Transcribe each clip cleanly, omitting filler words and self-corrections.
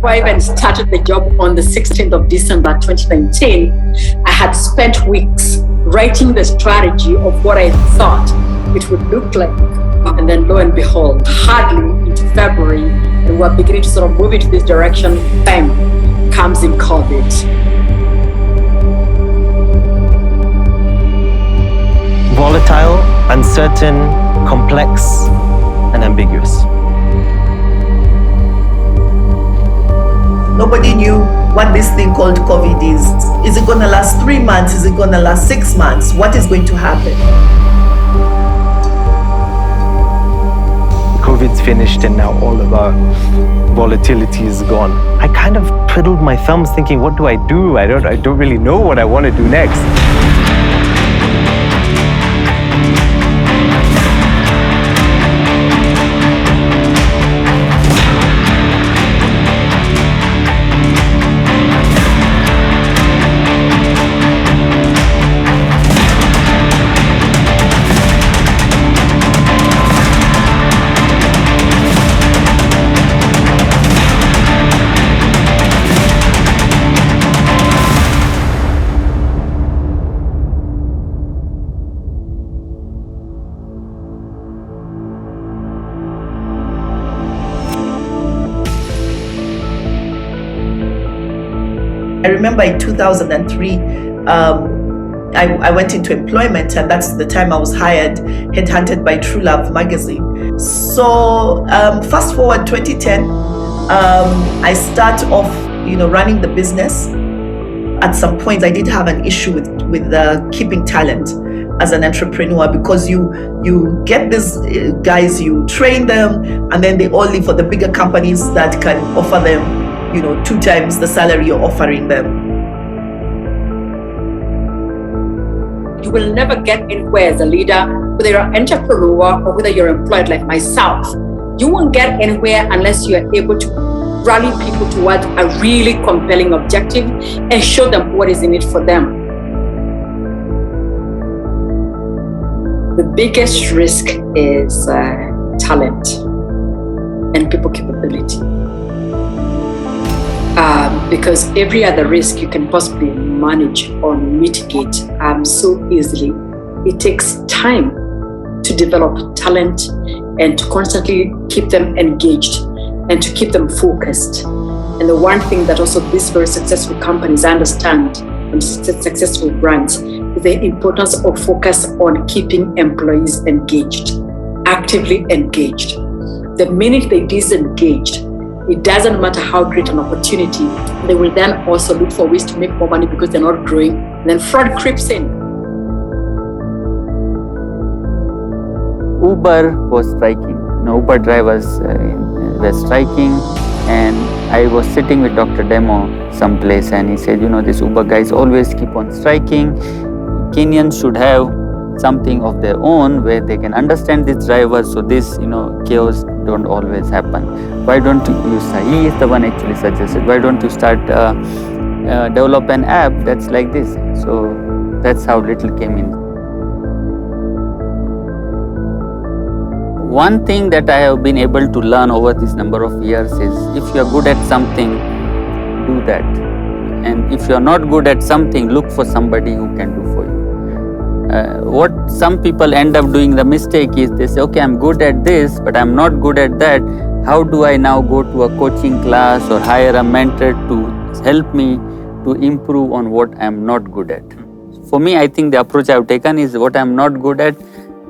before I even started the job on the 16th of December 2019, I had spent weeks writing the strategy of what I thought it would look like. And then lo and behold, hardly into February, and we're beginning to sort of move into this direction, bam, comes in COVID. Volatile, uncertain, complex, and ambiguous. Nobody knew what this thing called COVID is. Is it going to last 3 months? Is it going to last 6 months? What is going to happen? COVID's finished and now all of our volatility is gone. I kind of twiddled my thumbs thinking, what do I do? I don't really know what I want to do next. I remember in 2003, I went into employment, and that's the time I was hired, headhunted by True Love magazine. So fast forward 2010, I start off, running the business. At some point, I did have an issue with keeping talent as an entrepreneur, because you get these guys, you train them, and then they all leave for the bigger companies that can offer them 2 times the salary you're offering them. You will never get anywhere as a leader, whether you're an entrepreneur or whether you're employed like myself. You won't get anywhere unless you are able to rally people towards a really compelling objective and show them what is in it for them. The biggest risk is talent and people capability. Because every other risk you can possibly manage or mitigate so easily. It takes time to develop talent and to constantly keep them engaged and to keep them focused. And the one thing that also these very successful companies understand, and successful brands, is the importance of focus on keeping employees engaged, actively engaged. The minute they disengaged, it doesn't matter how great an opportunity, they will then also look for ways to make more money because they're not growing. And then fraud creeps in. Uber was striking. Uber drivers were striking, and I was sitting with Dr. Demo someplace, and he said, these Uber guys always keep on striking. Kenyans should have something of their own where they can understand these drivers, so this chaos don't always happen. Why don't you start? He is the one actually suggested, why don't you start develop an app that's like this? So that's how Little came in. One thing that I have been able to learn over this number of years is, if you're good at something, do that. And if you're not good at something, look for somebody who can do for you. What some people end up doing, the mistake is they say, okay, I'm good at this, but I'm not good at that. How do I now go to a coaching class or hire a mentor to help me to improve on what I'm not good at? For me, I think the approach I've taken is, what I'm not good at,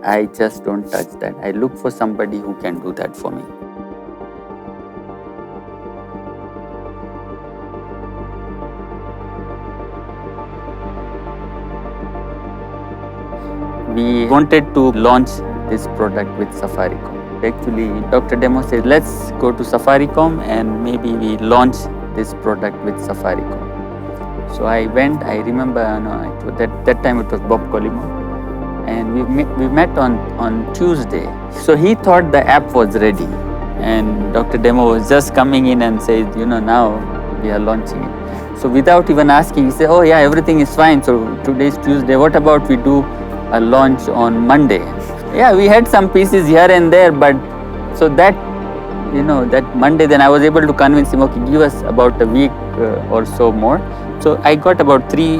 I just don't touch that. I look for somebody who can do that for me. We wanted to launch this product with Safaricom. Actually, Dr. Demo said, let's go to Safaricom and maybe we launch this product with Safaricom. So I went, I remember that time it was Bob Colimo, and we met on Tuesday. So he thought the app was ready, and Dr. Demo was just coming in and said, now we are launching it. So without even asking, he said, oh yeah, everything is fine. So today's Tuesday, what about we do a launch on Monday? Yeah, we had some pieces here and there, but so that that Monday, then I was able to convince him, okay, give us about a week or so more. So I got about 3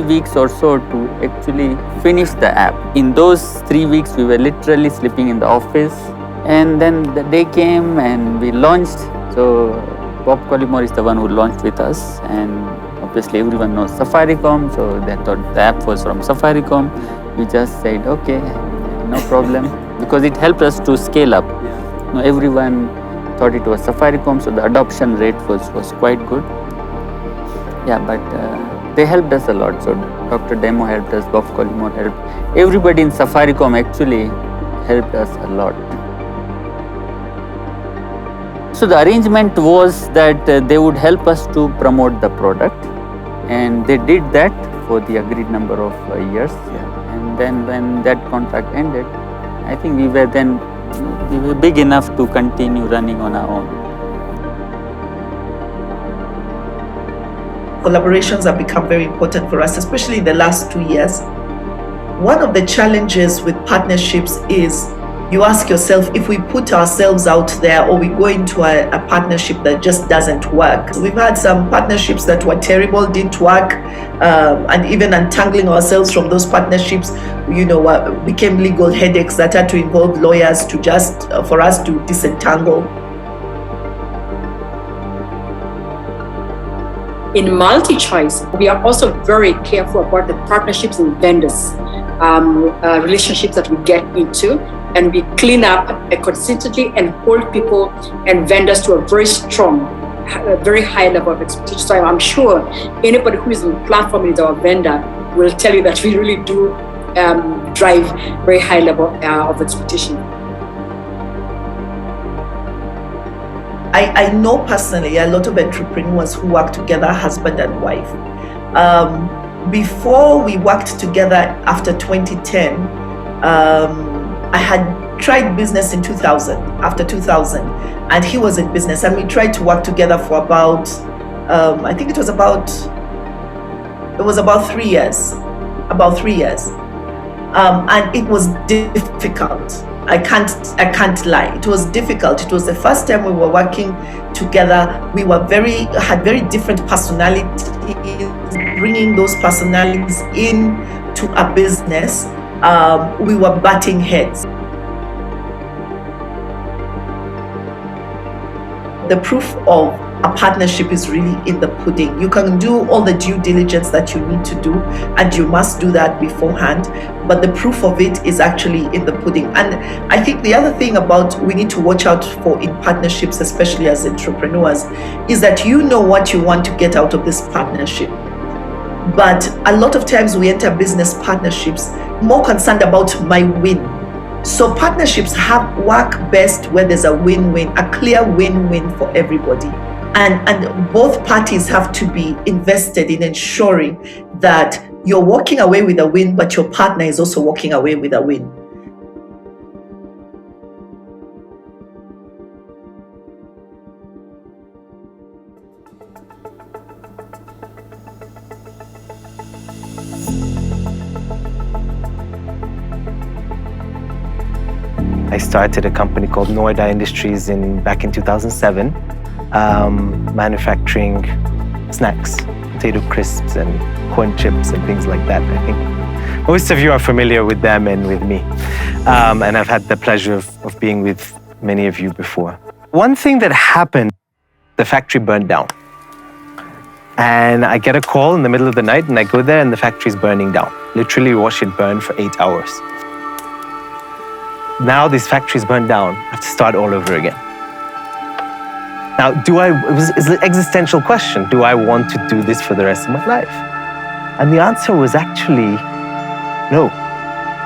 weeks or so to actually finish the app. In those 3 weeks, we were literally sleeping in the office. And then the day came and we launched. So Bob Collymore is the one who launched with us. And obviously everyone knows Safaricom. So they thought the app was from Safaricom. We just said, okay, no problem. Because it helped us to scale up. Everyone thought it was Safaricom. So the adoption rate was quite good. Yeah, but they helped us a lot. So Dr. Demo helped us, Bob Collymore helped. Everybody in Safaricom actually helped us a lot. So the arrangement was that they would help us to promote the product, and they did that for the agreed number of years. Yeah. And then when that contract ended, I think we were big enough to continue running on our own. Collaborations have become very important for us, especially in the last 2 years. One of the challenges with partnerships is you ask yourself, if we put ourselves out there or we go into a partnership that just doesn't work. We've had some partnerships that were terrible, didn't work, and even untangling ourselves from those partnerships, became legal headaches that had to involve lawyers for us to disentangle. In Multichoice, we are also very careful about the partnerships and vendors, relationships that we get into, and we clean up consistently and hold people and vendors to a very strong, very high level of expectation. So I'm sure anybody who is on the platform is our vendor will tell you that we really do drive very high level of expectation. I know personally a lot of entrepreneurs who work together, husband and wife. Before we worked together after 2010, I had tried business in 2000, after 2000, and he was in business, and we tried to work together for about, I think it was about 3 years, and it was difficult. I can't lie. It was difficult. It was the first time we were working together. We had very different personalities. Bringing those personalities into a business, we were butting heads. The proof of a partnership is really in the pudding. You can do all the due diligence that you need to do, and you must do that beforehand, but the proof of it is actually in the pudding. And I think the other thing we need to watch out for in partnerships, especially as entrepreneurs, is that you know what you want to get out of this partnership. But a lot of times we enter business partnerships more concerned about my win. So partnerships work best where there's a win-win, a clear win-win for everybody. And both parties have to be invested in ensuring that you're walking away with a win, but your partner is also walking away with a win. I started a company called Noida Industries back in 2007, manufacturing snacks, potato crisps and corn chips and things like that. I think most of you are familiar with them and with me. And I've had the pleasure of being with many of you before. One thing that happened, the factory burned down. And I get a call in the middle of the night and I go there and the factory's burning down. Literally watch it burn for 8 hours. Now this factory's burned down, I have to start all over again. Now, it's an existential question. Do I want to do this for the rest of my life? And the answer was actually, no.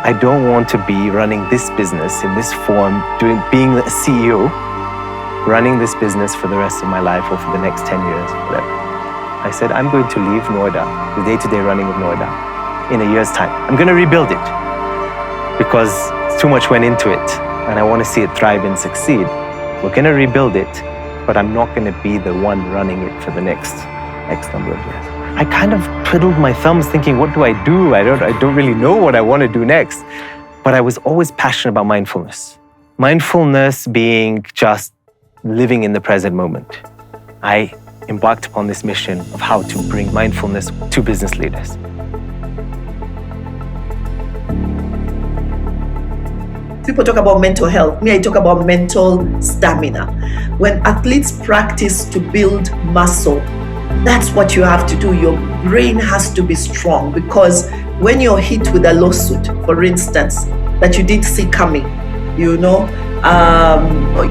I don't want to be running this business in this form, being a CEO, running this business for the rest of my life or for the next 10 years, whatever. I said, I'm going to leave Noida, the day-to-day running of Noida, in a year's time. I'm going to rebuild it because too much went into it and I want to see it thrive and succeed. We're going to rebuild it, but I'm not going to be the one running it for the next X number of years. I kind of twiddled my thumbs thinking, what do I do? I don't really know what I want to do next. But I was always passionate about mindfulness. Mindfulness being just living in the present moment, I embarked upon this mission of how to bring mindfulness to business leaders. People talk about mental health. Me, I talk about mental stamina. When athletes practice to build muscle, that's what you have to do. Your brain has to be strong, because when you're hit with a lawsuit, for instance, that you didn't see coming, you know,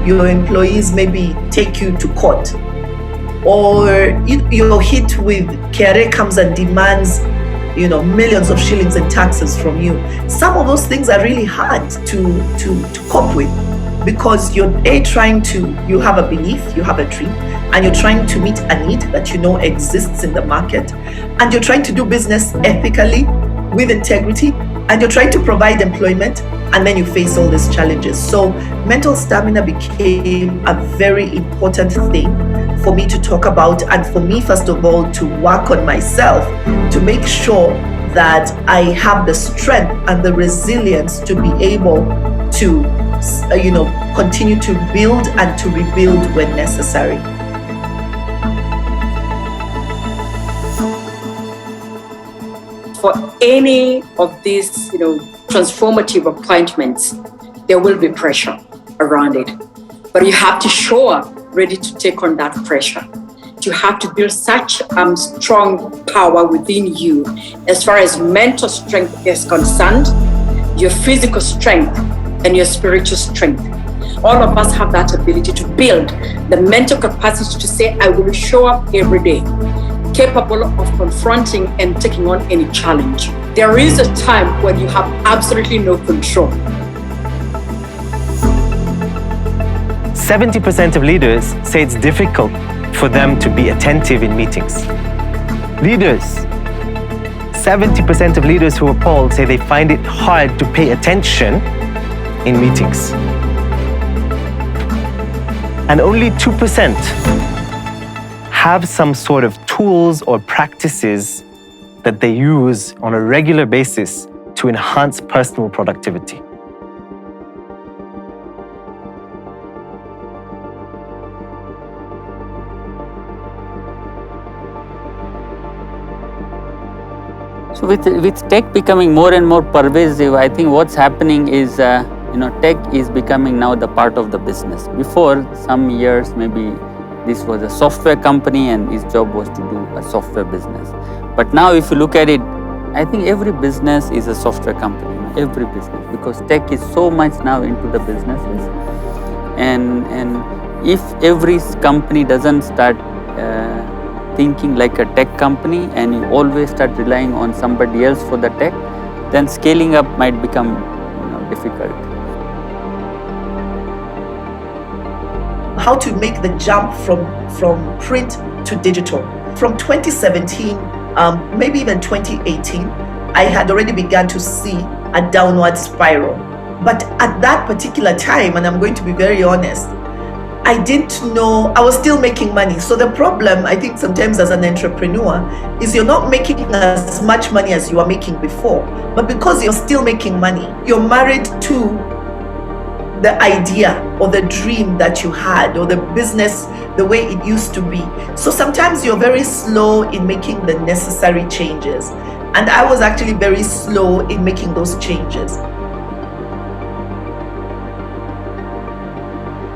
your employees maybe take you to court, or you're hit with KRA comes and demands, you know, millions of shillings in taxes from you. Some of those things are really hard to cope with, because you have a belief, you have a dream, and you're trying to meet a need that you know exists in the market, and you're trying to do business ethically with integrity, and you're trying to provide employment, and then you face all these challenges. So mental stamina became a very important thing for me to talk about, and for me, first of all, to work on myself to make sure that I have the strength and the resilience to be able to, continue to build and to rebuild when necessary. For any of these, transformative appointments, there will be pressure around it. But you have to show up ready to take on that pressure. You have to build such strong power within you as far as mental strength is concerned, your physical strength, and your spiritual strength. All of us have that ability to build the mental capacity to say, I will show up every day, capable of confronting and taking on any challenge. There is a time when you have absolutely no control. 70% of leaders say it's difficult for them to be attentive in meetings. 70% of leaders who are polled say they find it hard to pay attention in meetings. And only 2% have some sort of tools or practices that they use on a regular basis to enhance personal productivity. So with tech becoming more and more pervasive, I think what's happening is, tech is becoming now the part of the business. Before some years, maybe this was a software company and his job was to do a software business. But now if you look at it, I think every business is a software company, every business, because tech is so much now into the businesses. And if every company doesn't start thinking like a tech company, and you always start relying on somebody else for the tech, then scaling up might become difficult. How to make the jump from print to digital. From 2017, maybe even 2018, I had already begun to see a downward spiral. But at that particular time, and I'm going to be very honest, I didn't know, I was still making money. So the problem, I think sometimes as an entrepreneur, is you're not making as much money as you were making before. But because you're still making money, you're married to the idea or the dream that you had, or the business the way it used to be. So sometimes you're very slow in making the necessary changes. And I was actually very slow in making those changes.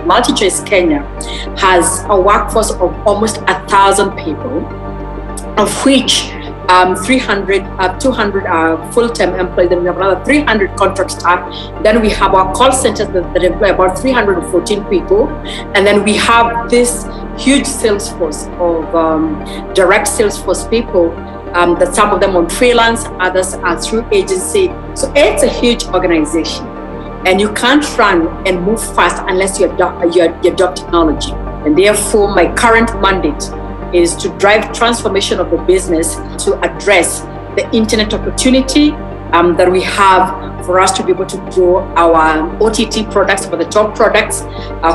Multichoice Kenya has a workforce of almost 1,000 people, of which 200 full-time employees, then we have another 300 contract staff, then we have our call centers that employ about 314 people, and then we have this huge sales force of direct sales force people, that some of them on freelance, others are through agency. So it's a huge organization. And you can't run and move fast unless you adopt technology. And therefore, my current mandate is to drive transformation of the business to address the internet opportunity that we have for us to be able to grow our OTT products, for the top products,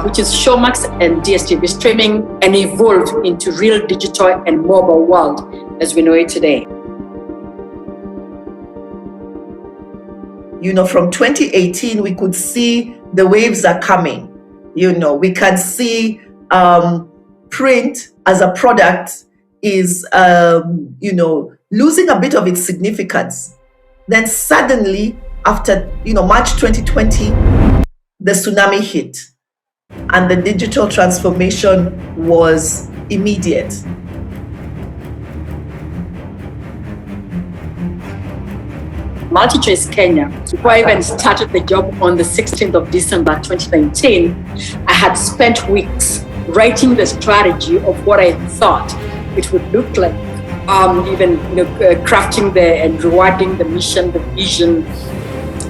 which is Showmax and DSTV streaming, and evolve into real digital and mobile world as we know it today. From 2018, we could see the waves are coming. We can see print as a product is, losing a bit of its significance. Then suddenly, after, March 2020, the tsunami hit and the digital transformation was immediate. Multichoice Kenya, before I even started the job on the 16th of December 2019, I had spent weeks writing the strategy of what I thought it would look like, crafting and rewarding the mission, the vision,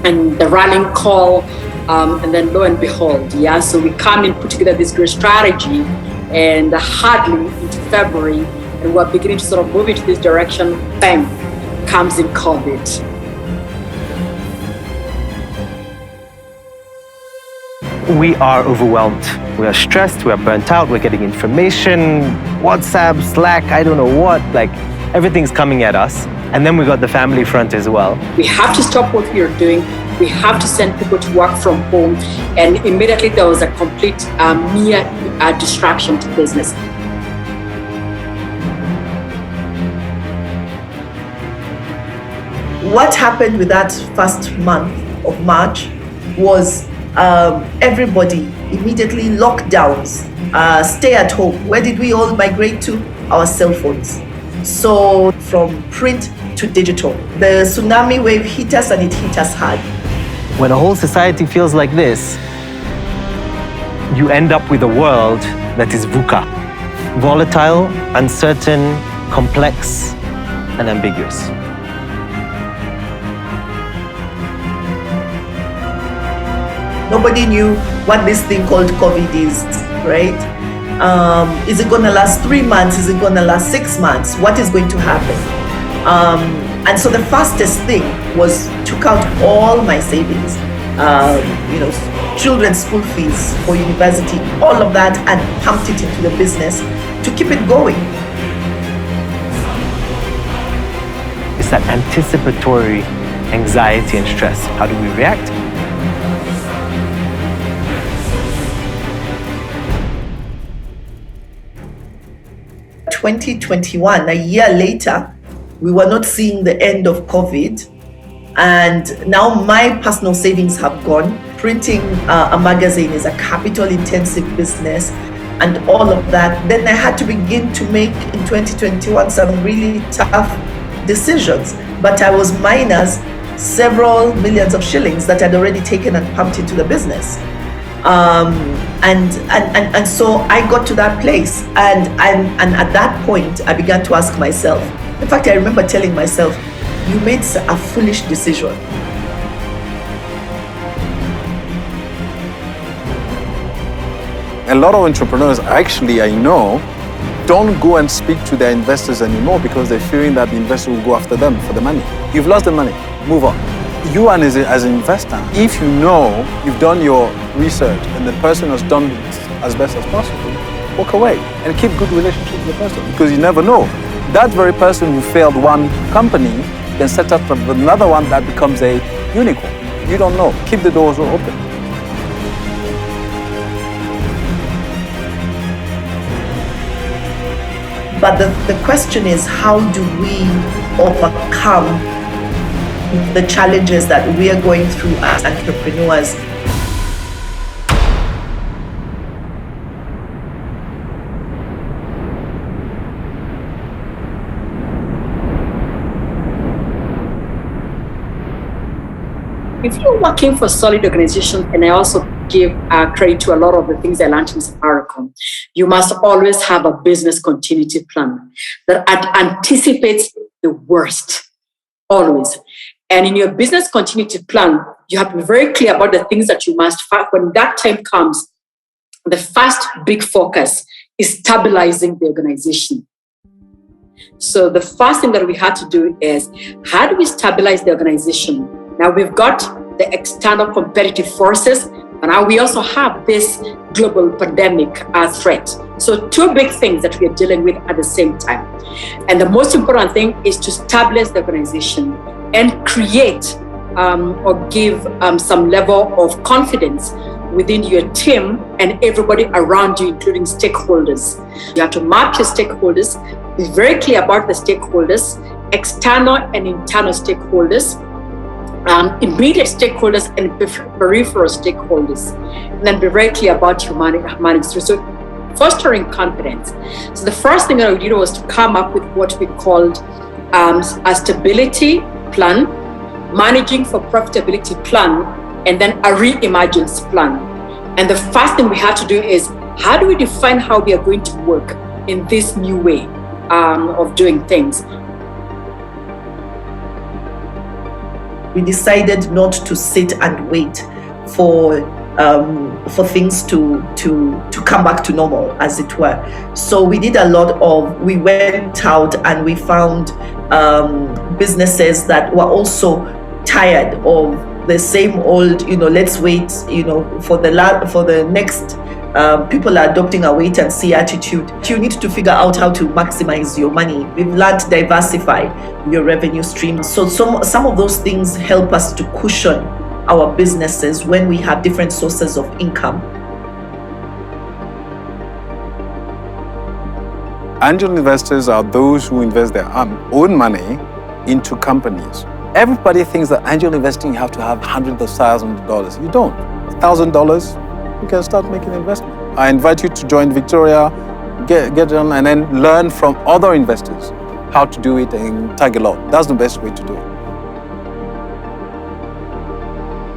and the rallying call, and then lo and behold, so we come and put together this great strategy, and hardly into February, and we're beginning to sort of move into this direction, bang, comes in COVID. We are overwhelmed. We are stressed, we are burnt out, we're getting information, WhatsApp, Slack, I don't know what, everything's coming at us. And then we got the family front as well. We have to stop what we are doing. We have to send people to work from home. And immediately there was a complete mere distraction to business. What happened with that first month of March was everybody immediately lockdowns, stay at home. Where did we all migrate to? Our cell phones. So from print to digital, the tsunami wave hit us, and it hit us hard. When a whole society feels like this, you end up with a world that is VUCA. Volatile, uncertain, complex, and ambiguous. Nobody knew what this thing called COVID is, right? Is it going to last 3 months? Is it going to last 6 months? What is going to happen? And so the fastest thing was took out all my savings, children's school fees for university, all of that, and pumped it into the business to keep it going. It's that anticipatory anxiety and stress. How do we react? In 2021, a year later, we were not seeing the end of COVID. And now my personal savings have gone. Printing a magazine is a capital-intensive business and all of that. Then I had to begin to make, in 2021, some really tough decisions. But I was minus several millions of shillings that I'd already taken and pumped into the business. And so I got to that place, and at that point I began to ask myself, in fact I remember telling myself, you made a foolish decision. A lot of entrepreneurs actually, I know, don't go and speak to their investors anymore because they're fearing that the investor will go after them for the money. You've lost the money, move on. You as an investor, if you know you've done your research and the person has done it as best as possible, walk away and keep good relationships with the person, because you never know. That very person who failed one company can set up another one that becomes a unicorn. You don't know. Keep the doors open. But the question is, how do we overcome the challenges that we are going through as entrepreneurs? If you're working for solid organizations, and I also give credit to a lot of the things I learned in Safaricom, you must always have a business continuity plan that anticipates the worst, always. And in your business continuity plan, you have to be very clear about the things that you must find. When that time comes, the first big focus is stabilizing the organization. So the first thing that we had to do is, how do we stabilize the organization? Now we've got the external competitive forces, and now we also have this global pandemic threat. So two big things that we are dealing with at the same time. And the most important thing is to stabilize the organization and create or give some level of confidence within your team and everybody around you, including stakeholders. You have to map your stakeholders, be very clear about the stakeholders, external and internal stakeholders, immediate stakeholders and peripheral stakeholders, and then be very clear about your management. So fostering confidence. So the first thing that we did was to come up with what we called a stability plan, managing for profitability plan, and then a re-emergence plan. And the first thing we had to do is, how do we define how we are going to work in this new way of doing things? We decided not to sit and wait for things to come back to normal, as it were. So we did a lot of, we went out and we found businesses that were also tired of the same old, let's wait, for the next, people are adopting a wait and see attitude. You need to figure out how to maximize your money. We've learned to diversify your revenue stream. So some of those things help us to cushion our businesses when we have different sources of income. Angel investors are those who invest their own money into companies. Everybody thinks that angel investing, you have to have hundreds of thousands of dollars. You don't. $1,000, you can start making investment. I invite you to join Victoria, get on, and then learn from other investors how to do it and tag along. That's the best way to do it.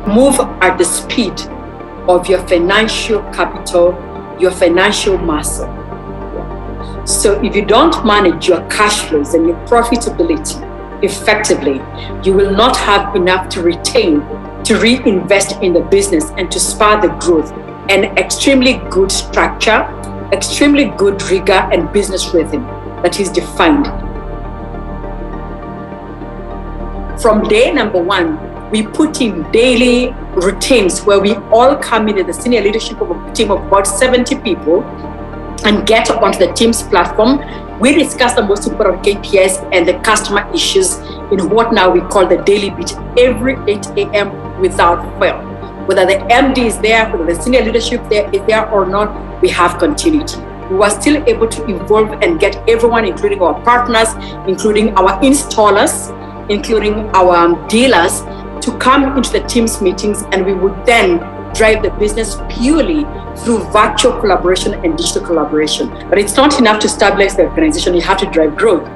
Move at the speed of your financial capital, your financial muscle. So if you don't manage your cash flows and your profitability effectively, you will not have enough to retain, to reinvest in the business and to spur the growth. And extremely good structure, extremely good rigor and business rhythm that is defined. From day number one, we put in daily routines where we all come in at the senior leadership of a team of about 70 people and get onto the Teams platform. We discuss the most important KPIs and the customer issues in what now we call the daily beat every 8 a.m. without fail. Whether the MD is there, whether the senior leadership is there or not, we have continuity. We were still able to involve and get everyone, including our partners, including our installers, including our dealers, to come into the Teams meetings, and we would then drive the business purely through virtual collaboration and digital collaboration. But it's not enough to stabilize the organization, you have to drive growth.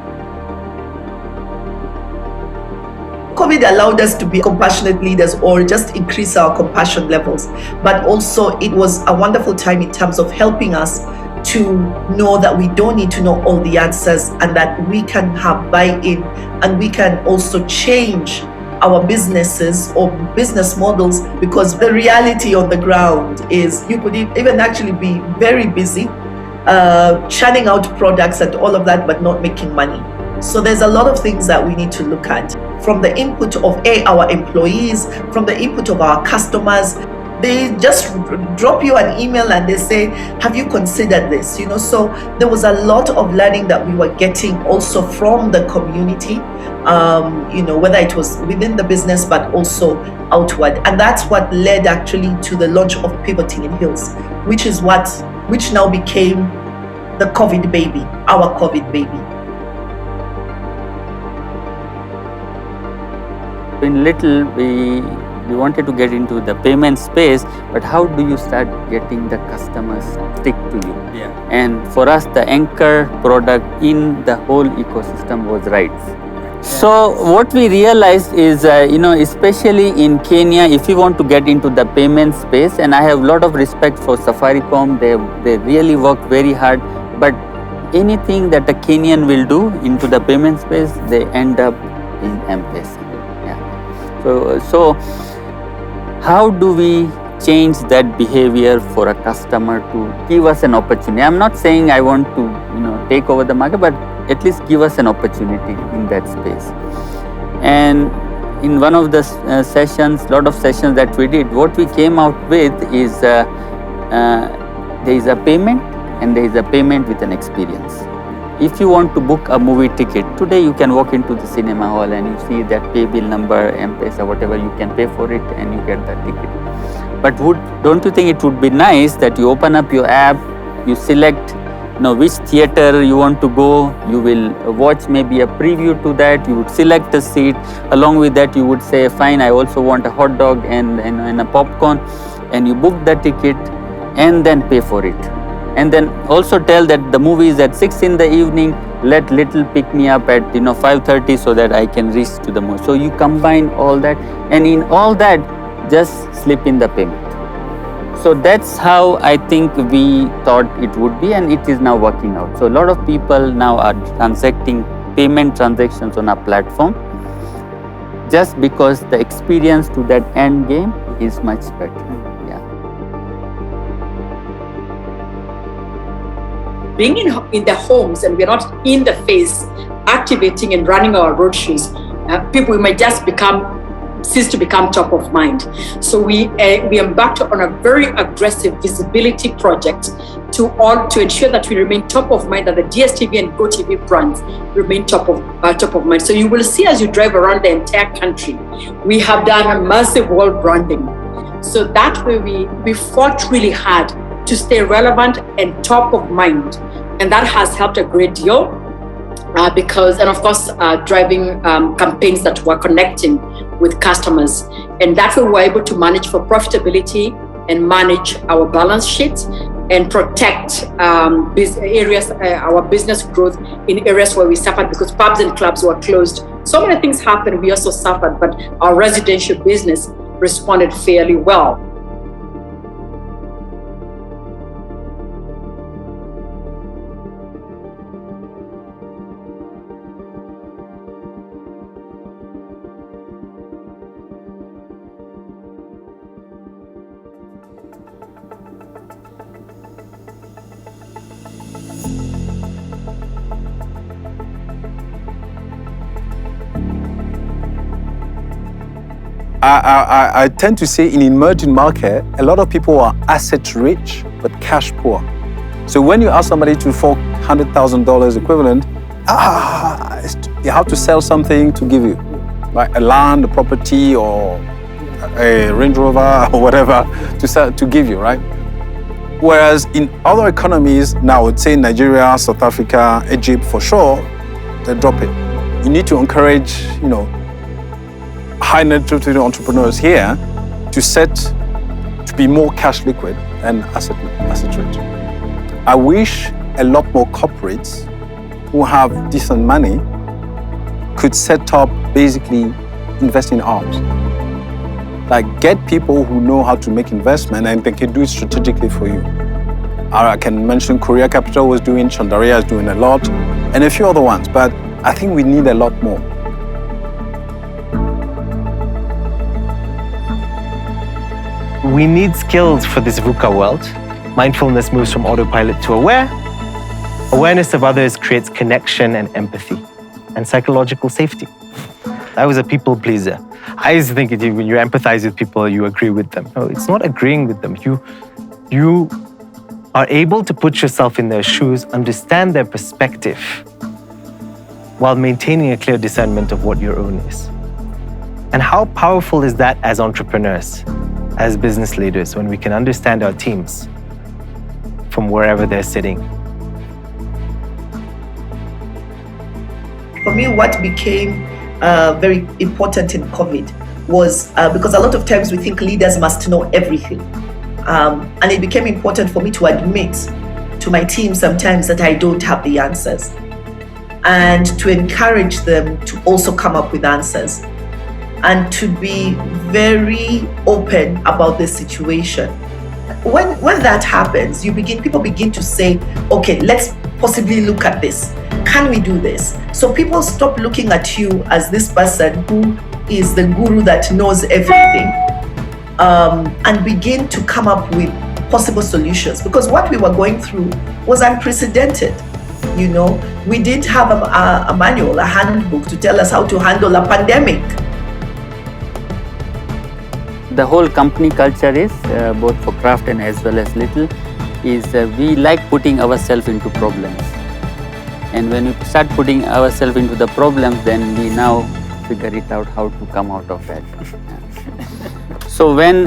COVID allowed us to be compassionate leaders or just increase our compassion levels. But also it was a wonderful time in terms of helping us to know that we don't need to know all the answers and that we can have buy-in and we can also change our businesses or business models, because the reality on the ground is you could even actually be very busy churning out products and all of that, but not making money. So there's a lot of things that we need to look at, from the input of our employees, from the input of our customers. They just drop you an email and they say, have you considered this? So there was a lot of learning that we were getting also from the community, whether it was within the business, but also outward. And that's what led actually to the launch of Pivoting in Heels, which now became the COVID baby, our COVID baby. In little, we wanted to get into the payment space, but how do you start getting the customers stick to you? Yeah. And for us, the anchor product in the whole ecosystem was rides. Yeah. So what we realized is, especially in Kenya, if you want to get into the payment space, and I have a lot of respect for Safaricom, they really work very hard, but anything that a Kenyan will do into the payment space, they end up in M-Pesa. Yeah. So how do we change that behavior for a customer to give us an opportunity? I'm not saying I want to, take over the market, but at least give us an opportunity in that space. And in one of the lot of sessions that we did, what we came out with is there is a payment and there is a payment with an experience. If you want to book a movie ticket, today you can walk into the cinema hall and you see that pay bill number, M-Pesa, whatever, you can pay for it and you get that ticket. But don't you think it would be nice that you open up your app, you select which theater you want to go, you will watch maybe a preview to that, you would select a seat, along with that you would say, fine, I also want a hot dog and a popcorn, and you book the ticket and then pay for it. And then also tell that the movie is at 6 in the evening, let little pick me up at 5:30 so that I can reach to the movie. So you combine all that, and in all that, just slip in the payment. So that's how I think we thought it would be, and it is now working out. So a lot of people now are transacting payment transactions on our platform just because the experience to that end game is much better. Yeah. Being in the homes and we're not in the face, activating and running our roadshows, people might just cease to become top of mind. So we embarked on a very aggressive visibility project to ensure that we remain top of mind, that the DSTV and GoTV brands remain top of mind. So you will see as you drive around the entire country, we have done a massive wall branding. So that way we fought really hard to stay relevant and top of mind, and that has helped a great deal. And of course, driving campaigns that were connecting with customers. And that way we were able to manage for profitability and manage our balance sheet and protect our business growth in areas where we suffered because pubs and clubs were closed. So many things happened, we also suffered, but our residential business responded fairly well. I tend to say in emerging market, a lot of people are asset rich but cash poor. So when you ask somebody to fork $100,000 equivalent, you have to sell something to give you, right? A land, a property, or a Range Rover or whatever to give you, right? Whereas in other economies, now I would say Nigeria, South Africa, Egypt for sure, they drop it. You need to encourage, high net worth entrepreneurs here to be more cash liquid and asset rich. I wish a lot more corporates who have decent money could set up basically investing arms. Like get people who know how to make investment and they can do it strategically for you. I can mention Korea Capital was doing, Chandaria is doing a lot, and a few other ones, but I think we need a lot more. We need skills for this VUCA world. Mindfulness moves from autopilot to aware. Awareness of others creates connection and empathy and psychological safety. I was a people pleaser. I used to think when you empathize with people, you agree with them. No, it's not agreeing with them. You are able to put yourself in their shoes, understand their perspective, while maintaining a clear discernment of what your own is. And how powerful is that as entrepreneurs, as business leaders, when we can understand our teams from wherever they're sitting? For me, what became very important in COVID was because a lot of times we think leaders must know everything. And it became important for me to admit to my team sometimes that I don't have the answers, and to encourage them to also come up with answers and to be very open about the situation. When that happens, people begin to say, okay, let's possibly look at this. Can we do this? So people stop looking at you as this person who is the guru that knows everything, and begin to come up with possible solutions. Because what we were going through was unprecedented. We didn't have a manual, a handbook to tell us how to handle a pandemic. The whole company culture is, both for craft and as well as little, is we like putting ourselves into problems. And when we start putting ourselves into the problems, then we now figure it out how to come out of that. So when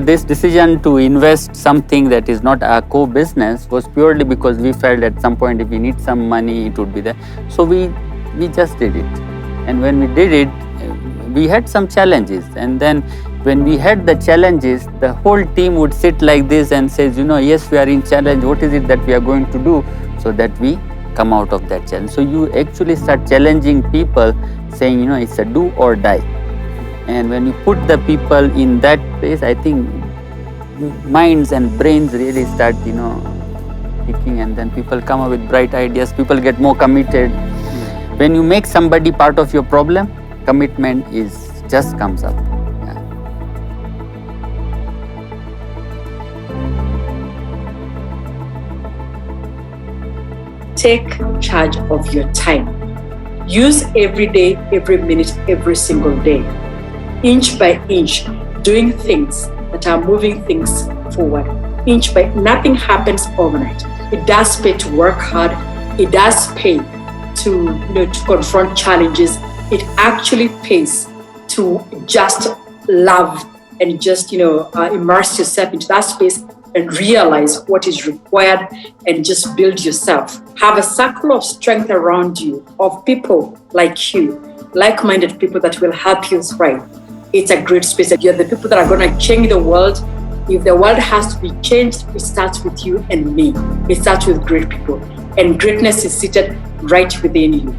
this decision to invest something that is not our core business was purely because we felt at some point if we need some money, it would be there. So we just did it. And when we did it, we had some challenges. And then when we had the challenges, the whole team would sit like this and says, yes, we are in challenge. What is it that we are going to do so that we come out of that challenge? So you actually start challenging people, saying, it's a do or die. And when you put the people in that place, I think minds and brains really start, thinking, and then people come up with bright ideas, people get more committed. When you make somebody part of your problem, commitment just comes up. Yeah. Take charge of your time. Use every day, every minute, every single day, inch by inch, doing things that are moving things forward. Inch by, nothing happens overnight. It does pay to work hard. It does pay to confront challenges. It actually pays to just love and just immerse yourself into that space and realize what is required and just build yourself. Have a circle of strength around you of people like you, like-minded people that will help you thrive. It's a great space. You're the people that are going to change the world. If the world has to be changed, it starts with you and me. It starts with great people. And greatness is seated right within you.